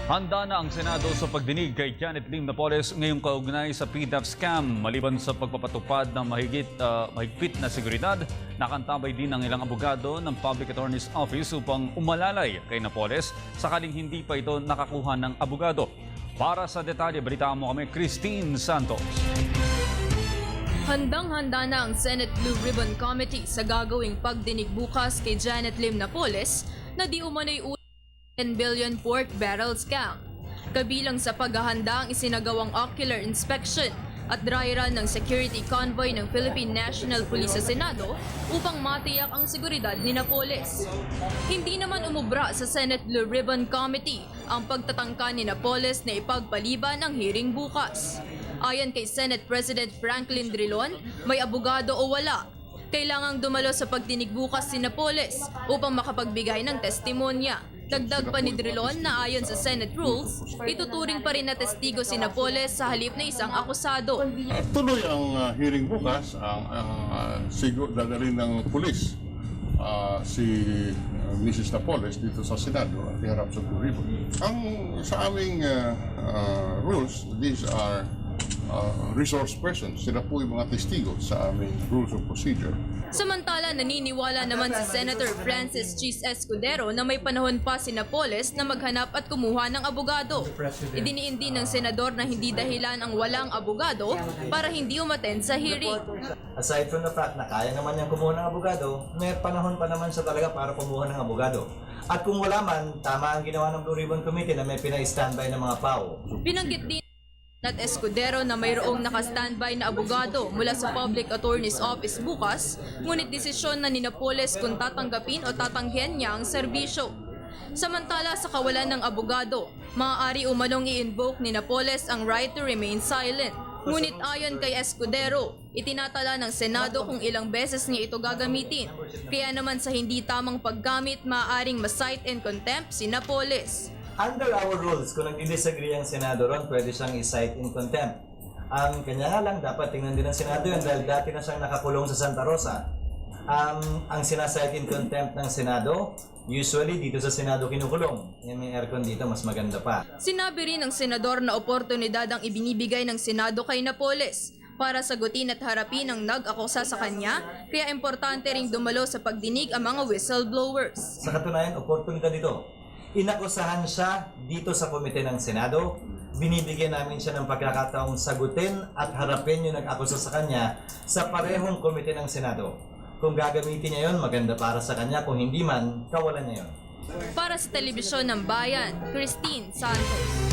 Handa na ang Senado sa pagdinig kay Janet Lim Napoles ngayong kaugnay sa PDEP scam. Maliban sa pagpapatupad ng mahigpit na seguridad, nakantabay din ang ilang abogado ng Public Attorney's Office upang umalalay kay Napoles sakaling hindi pa ito nakakuha ng abogado. Para sa detalye, balitaan mo kami, Christine Santos. Handang-handa na ang Senate Blue Ribbon Committee sa gagawing pagdinig bukas kay Janet Lim Napoles na di umano'y 10 billion pork barrel scam. Kabilang sa paghahanda ang isinagawang ocular inspection at dry run ng security convoy ng Philippine National Police sa Senado upang matiyak ang seguridad ni Napoles. Hindi naman umubra sa Senate Blue Ribbon Committee ang pagtatangka ni Napoles na ipagpaliban ang hearing bukas. Ayon kay Senate President Franklin Drilon, may abogado o wala, kailangang dumalo sa pagdinig bukas si Napoles upang makapagbigay ng testimonya. Dagdag pa ni Drilon na ayon sa Senate rules, ituturing pa rin na testigo si Napoles sa halip na isang akusado. Tuloy ang hearing bukas, dadalhin ng pulis si Mrs. Napoles dito sa Senado at iharap sa Blue Ribbon. Sa aming rules, these are resource persons. Sila po yung mga testigo sa aming rules of procedure. Samantala, naniniwala naman si Senator Francis Chis Escudero na may panahon pa si Napoles na maghanap at kumuha ng abogado. Idiniin din ng senador na hindi dahilan ang walang abogado para hindi umattend sa hearing. Aside from the fact na kaya naman niyang kumuha ng abogado, may panahon pa naman siya talaga para kumuha ng abogado. At kung wala man, tama ang ginawa ng Blue Ribbon Committee na may pina-standby ng mga PAO. Binanggit din at Escudero na mayroong naka-standby na abogado mula sa Public Attorney's Office bukas, ngunit desisyon na ni Napoles kung tatanggapin o tatanggihan niya ang serbisyo. Samantala sa kawalan ng abogado, maaari umanong i-invoke ni Napoles ang right to remain silent. Ngunit ayon kay Escudero, itinatala ng Senado kung ilang beses niya ito gagamitin. Kaya naman sa hindi tamang paggamit, maaaring ma-cite in contempt si Napoles. Under our rules, kung nag-disagree ang Senado ron, pwede siyang i-cite in contempt. Kanya nga lang, dapat tingnan din ng Senado yun dahil dati na siyang nakakulong sa Santa Rosa. Ang sinasite in contempt ng Senado, usually dito sa Senado kinukulong. May aircon dito, mas maganda pa. Sinabi rin ng senador na oportunidad ang ibinibigay ng Senado kay Napoles para sagutin at harapin ang nag-akusa sa kanya, kaya importante ring dumalo sa pagdinig ang mga whistleblowers. Sa katunayan, oportunidad dito. Inakusahan siya dito sa komite ng Senado. Binibigyan namin siya ng pagkakataong sagutin at harapin yung nag-akusa sa kanya sa parehong komite ng Senado. Kung gagamitin niya yun, maganda para sa kanya. Kung hindi man, kawalan niya yun. Para sa Telebisyon ng Bayan, Christine Santos.